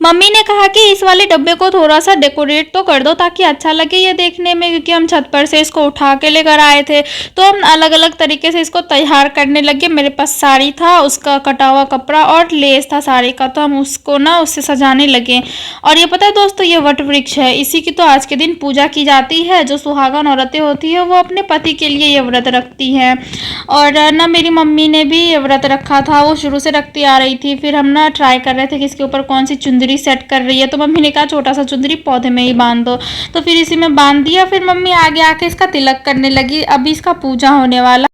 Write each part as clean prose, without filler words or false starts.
Mummy ने कहा कि इस वाले डब्बे को थोड़ा सा डेकोरेट तो कर दो ताकि अच्छा लगे ये देखने में, क्योंकि हम छत पर से इसको उठा के लेकर आए थे। तो हम अलग अलग तरीके से इसको तैयार करने लगे। मेरे पास साड़ी था, उसका कटा हुआ कपड़ा और लेस था साड़ी का, तो हम उसको ना उससे सजाने लगे। और ये पता है दोस्तों, ये वट वृक्ष है, इसी की तो आज के दिन पूजा की जाती है। जो सुहागन औरतें होती है वो अपने पति के लिए ये व्रत रखती हैं। और ना मेरी मम्मी ने भी ये व्रत रखा था, वो शुरू से रखती आ रही थी। फिर हम ना ट्राई कर रहे थे कि इसके ऊपर कौन सी चुंदरी सेट कर रही है, तो मम्मी ने कहा छोटा सा चुंदरी पौधे में ही बांध दो, तो फिर इसी में बांध दिया। फिर मम्मी आगे आके इसका तिलक करने लगी। अभी इसका पूजा होने वाला।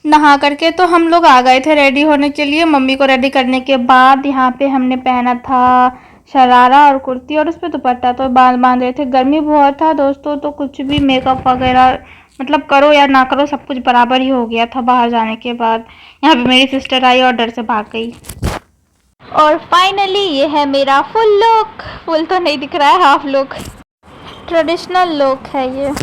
नहा करके तो हम लोग आ गए थे रेडी होने के लिए। मम्मी को रेडी करने के बाद यहाँ पे हमने पहना था शरारा और कुर्ती, और उस पर दुपट्टा तो बांध रहे थे। गर्मी बहुत था दोस्तों, तो कुछ भी मेकअप वगैरह मतलब करो या ना करो, सब कुछ बराबर ही हो गया था बाहर जाने के बाद। यहाँ पे मेरी सिस्टर आई और डर से भाग गई। और फाइनली ये है मेरा फुल लुक। फुल तो नहीं दिख रहा है, हाफ लुक, ट्रेडिशनल लुक है ये।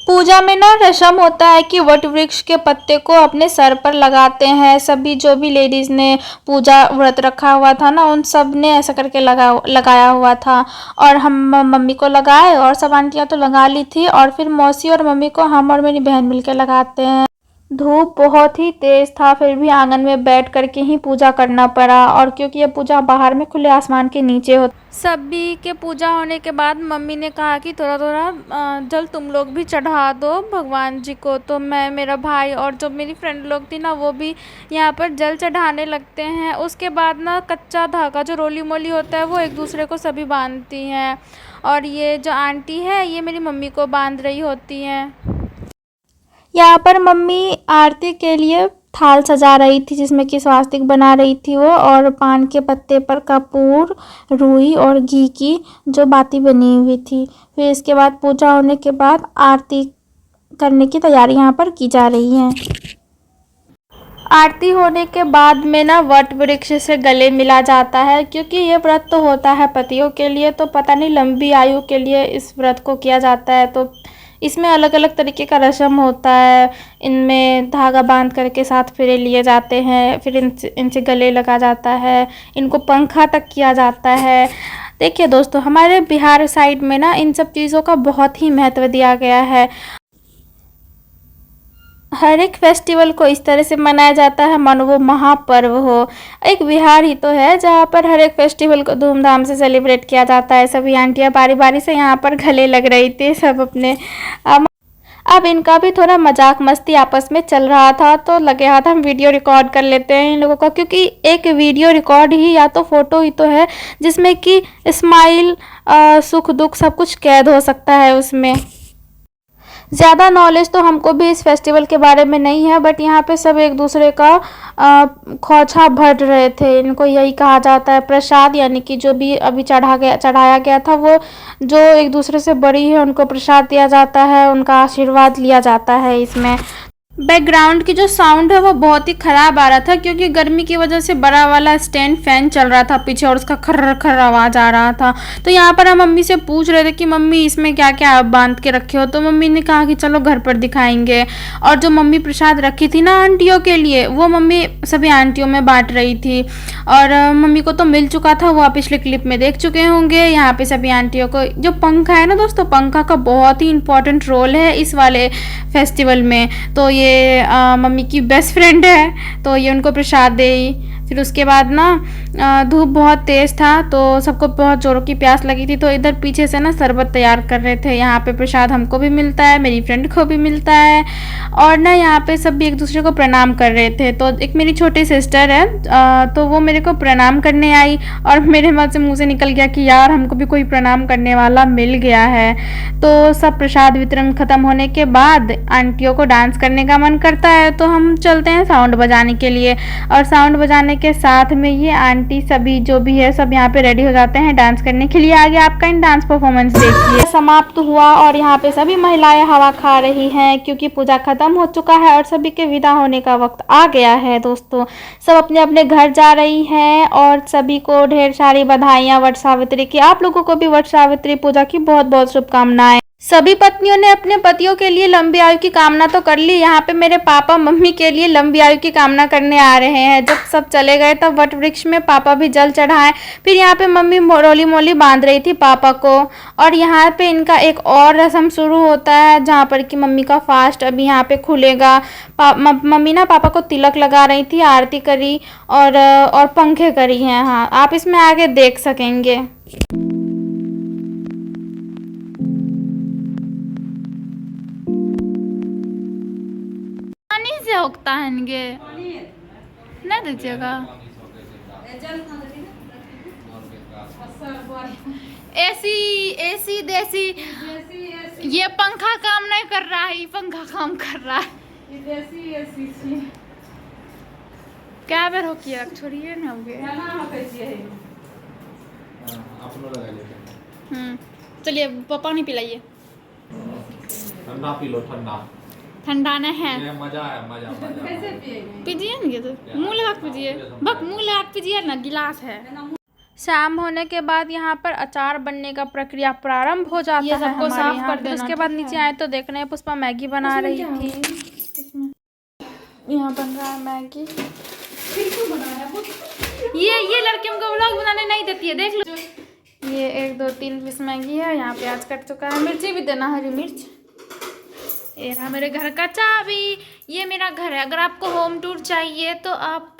पूजा में ना रस्म होता है कि वट वृक्ष के पत्ते को अपने सर पर लगाते हैं। सभी जो भी लेडीज ने पूजा व्रत रखा हुआ था ना, उन सब ने ऐसा करके लगाया हुआ था। और हम मम्मी को लगाए और सब आंटियां तो लगा ली थी, और फिर मौसी और मम्मी को हम और मेरी बहन मिलकर लगाते हैं। धूप बहुत ही तेज था, फिर भी आंगन में बैठ करके ही पूजा करना पड़ा। और क्योंकि ये पूजा बाहर में खुले आसमान के नीचे होती, सभी के पूजा होने के बाद मम्मी ने कहा कि थोड़ा थोड़ा जल तुम लोग भी चढ़ा दो भगवान जी को। तो मैं, मेरा भाई और जो मेरी फ्रेंड लोग थी ना, वो भी यहाँ पर जल चढ़ाने लगते हैं। उसके बाद ना कच्चा धागा जो रोली मोली होता है वो एक दूसरे को सभी बांधती हैं। और ये जो आंटी है ये मेरी मम्मी को बांध रही होती हैं। यहाँ पर मम्मी आरती के लिए थाल सजा रही थी, जिसमें कि स्वास्तिक बना रही थी वो, और पान के पत्ते पर कपूर, रुई और घी की जो बाती बनी हुई थी। फिर इसके बाद पूजा होने के बाद आरती करने की तैयारी यहाँ पर की जा रही है। आरती होने के बाद में ना वट वृक्ष से गले मिला जाता है, क्योंकि ये व्रत तो होता है पतियों के लिए, तो पता नहीं लंबी आयु के लिए इस व्रत को किया जाता है। तो इसमें अलग अलग तरीके का रस्म होता है। इनमें धागा बांध करके 7 फेरे लिए जाते हैं, फिर इनसे गले लगा जाता है, इनको पंखा तक किया जाता है। देखिए दोस्तों, हमारे बिहार साइड में ना इन सब चीज़ों का बहुत ही महत्व दिया गया है। हर एक फेस्टिवल को इस तरह से मनाया जाता है मानो वो महापर्व हो। एक बिहार ही तो है जहाँ पर हर एक फेस्टिवल को धूमधाम से सेलिब्रेट किया जाता है। सभी आंटियाँ बारी बारी से यहाँ पर गले लग रही थी सब अपने। अब इनका भी थोड़ा मजाक मस्ती आपस में चल रहा था, तो लगे हाथ हम वीडियो रिकॉर्ड कर लेते हैं इन लोगों का, क्योंकि एक वीडियो रिकॉर्ड ही या तो फोटो ही तो है जिसमें कि स्माइल, सुख दुख सब कुछ कैद हो सकता है उसमें। ज़्यादा नॉलेज तो हमको भी इस फेस्टिवल के बारे में नहीं है, बट यहाँ पे सब एक दूसरे का खौछा भर रहे थे। इनको यही कहा जाता है प्रसाद, यानी कि जो भी अभी चढ़ाया गया था वो जो एक दूसरे से बड़ी है उनको प्रसाद दिया जाता है, उनका आशीर्वाद लिया जाता है इसमें। बैकग्राउंड की जो साउंड है वो बहुत ही ख़राब आ रहा था, क्योंकि गर्मी की वजह से बड़ा वाला स्टैंड फैन चल रहा था पीछे और उसका खर्र खर्र आवाज़ आ रहा था। तो यहाँ पर हम मम्मी से पूछ रहे थे कि मम्मी इसमें क्या क्या आप बांध के रखे हो, तो मम्मी ने कहा कि चलो घर पर दिखाएंगे। और जो मम्मी प्रसाद रखी थी ना आंटियों के लिए, वो मम्मी सभी आंटियों में बांट रही थी। और मम्मी को तो मिल चुका था, वो आप पिछले क्लिप में देख चुके होंगे। यहाँ पे सभी आंटियों को जो पंखा है ना दोस्तों, पंखा का बहुत ही इंपॉर्टेंट रोल है इस वाले फेस्टिवल में। तो ये मम्मी की बेस्ट फ्रेंड है, तो ये उनको प्रसाद दे। फिर उसके बाद ना धूप बहुत तेज़ था, तो सबको बहुत ज़ोरों की प्यास लगी थी, तो इधर पीछे से ना शरबत तैयार कर रहे थे। यहाँ पे प्रसाद हमको भी मिलता है, मेरी फ्रेंड को भी मिलता है, और ना यहाँ पे सब भी एक दूसरे को प्रणाम कर रहे थे। तो एक मेरी छोटी सिस्टर है, तो वो मेरे को प्रणाम करने आई, और मेरे मुँह से निकल गया कि यार हमको भी कोई प्रणाम करने वाला मिल गया है। तो सब प्रसाद वितरण ख़त्म होने के बाद आंटियों को डांस करने का मन करता है, तो हम चलते हैं साउंड बजाने के लिए। और साउंड बजाने के साथ में ये आंटी आंटी सभी जो भी है सब यहाँ पे रेडी हो जाते हैं डांस करने के लिए। आगे आपका इन डांस परफॉर्मेंस देखिए। समाप्त हुआ और यहाँ पे सभी महिलाएं हवा खा रही हैं क्योंकि पूजा खत्म हो चुका है और सभी के विदा होने का वक्त आ गया है दोस्तों। सब अपने अपने घर जा रही हैं और सभी को ढेर सारी बधाइयाँ वट सावित्री की। आप लोगों को भी वट सावित्री पूजा की बहुत बहुत शुभकामनाएं। सभी पत्नियों ने अपने पतियों के लिए लंबी आयु की कामना तो कर ली। यहाँ पे मेरे पापा मम्मी के लिए लंबी आयु की कामना करने आ रहे हैं। जब सब चले गए तब वट वृक्ष में पापा भी जल चढ़ाए। फिर यहाँ पे मम्मी रोली मोली बांध रही थी पापा को। और यहाँ पे इनका एक और रस्म शुरू होता है जहाँ पर कि मम्मी का फास्ट अभी यहाँ पे खुलेगा। मम्मी ना पापा को तिलक लगा रही थी, आरती करी और पंखे करी हैं। हाँ, आप इसमें आगे देख सकेंगे। से होता है इनके नहीं दीजिएगा। एसी एसी देसी ये पंखा काम नहीं कर रहा है, ये पंखा काम कर रहा है। क्या बेर हो किया छोड़िए ना हो गए। चलिए पानी पिलाइए। ठंडा पी लो, ठंडा ठंडा नहीं है। ये मजा है, मजा मजा पीजिए ना, तो मुँह लगा पीजिए, बस मुँह लगा पीजिए ना, गिलास है। शाम होने के बाद यहाँ पर अचार बनने का प्रक्रिया प्रारंभ हो जाता है सबको साफ कर देना। उसके बाद नीचे आए तो देख रहे हैं पुष्पा मैगी बना रही थी। यहाँ बन रहा है मैगी। ये लड़के हमको व्लॉग बनाने नहीं देती है, देख लो। ये 1 2 3 पीस मैगी है। यहाँ प्याज कट चुका है, मिर्ची भी देना, हरी मिर्च। ये रहा मेरे घर का चाबी। ये मेरा घर है। अगर आपको होम टूर चाहिए तो आप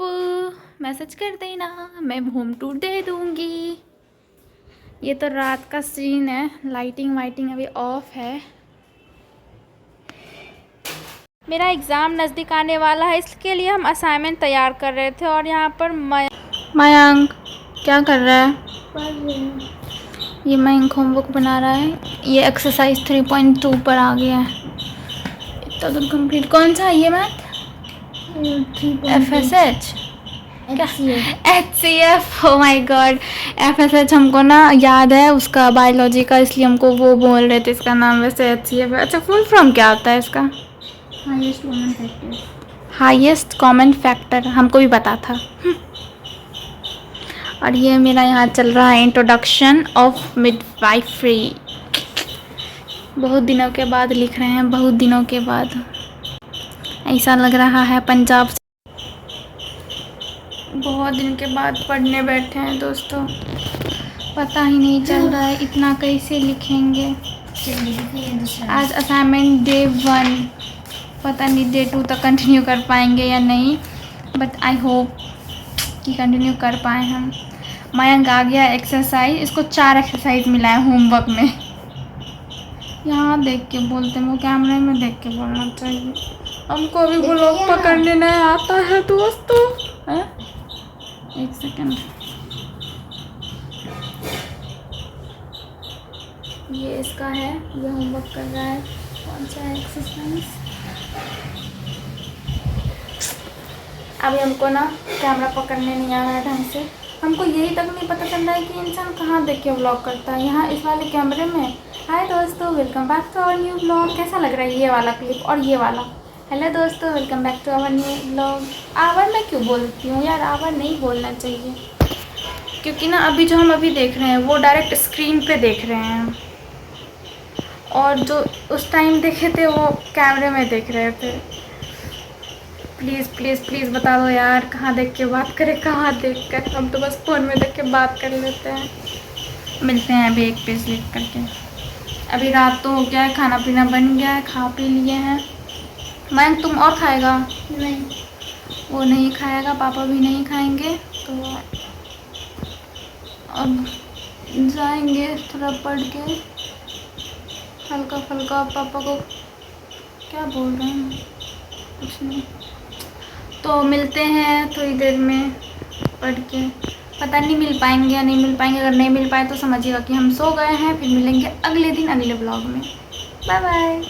मैसेज कर देना, मैं होम टूर दे दूँगी। ये तो रात का सीन है, लाइटिंग वाइटिंग अभी ऑफ है। मेरा एग्ज़ाम नज़दीक आने वाला है, इसके लिए हम असाइनमेंट तैयार कर रहे थे। और यहाँ पर मयंक क्या कर रहा है? ये मयंक होमवर्क बना रहा है। ये एक्सरसाइज 3.2 पर आ गया है। इतना तो कंप्लीट। कौन सा ये math? FSH HCF। Oh my God, FSH हमको ना याद है उसका बायोलॉजी का, इसलिए हमको वो बोल रहे थे इसका नाम वैसे HCF है। अच्छा, फुल फॉर्म क्या होता है इसका? हाईएस्ट कॉमन फैक्टर हमको भी पता था। और ये मेरा यहाँ चल रहा है इंट्रोडक्शन ऑफ मिडवाइफरी। बहुत दिनों के बाद लिख रहे हैं, बहुत दिनों के बाद। ऐसा लग रहा है पंजाब से बहुत दिन के बाद पढ़ने बैठे हैं दोस्तों। पता ही नहीं चल रहा है इतना कैसे लिखेंगे। आज असाइनमेंट डे 1, पता नहीं डे 2 तक कंटिन्यू कर पाएंगे या नहीं, बट आई होप कि कंटिन्यू कर पाए हम। मयंक आ गया एक्सरसाइज, इसको 4 एक्सरसाइज मिला है होमवर्क में। यहाँ देख के बोलते हैं, वो कैमरे में देख के बोलना चाहिए। हमको भी ब्लॉग पकड़ने नहीं आता है दोस्तों। है? 1 सेकंड। ये इसका है, ये होमवर्क कर रहा है। कौन सा है एक्सरसाइज? अभी हमको ना कैमरा पकड़ने नहीं आ रहा है ढंग से। हमको यही तक नहीं पता चल रहा है कि इंसान कहाँ देख के व्लॉग करता है। यहाँ इस वाले कैमरे में। हाय दोस्तों, welcome back to our new vlog. कैसा लग रहा है ये वाला क्लिप और ये वाला? हेलो दोस्तों, welcome back to our new vlog. Our मैं क्यों बोलती हूँ यार, आवर नहीं बोलना चाहिए, क्योंकि ना अभी जो हम अभी देख रहे हैं वो डायरेक्ट स्क्रीन पे देख रहे हैं, और जो उस टाइम देखे थे वो कैमरे में देख रहे थे। प्लीज़ प्लीज़ प्लीज़ बता दो यार, कहाँ देख के बात करें, कहाँ देख कर। हम तो बस फ़ोन में देख के बात कर लेते हैं। मिलते हैं अभी एक पेज लिख करके। अभी रात तो हो गया है, खाना पीना बन गया है, खा पी लिए हैं। मैम तुम और खाएगा? नहीं, वो नहीं खाएगा, पापा भी नहीं खाएंगे। तो अब जाएंगे थोड़ा पढ़ के हल्का फुल्का। पापा को क्या बोल रहे हैं, कुछ नहीं। तो मिलते हैं थोड़ी देर में पढ़ के। पता नहीं मिल पाएंगे या नहीं मिल पाएंगे। अगर नहीं मिल पाए तो समझिएगा कि हम सो गए हैं। फिर मिलेंगे अगले दिन अगले ब्लॉग में। Bye bye.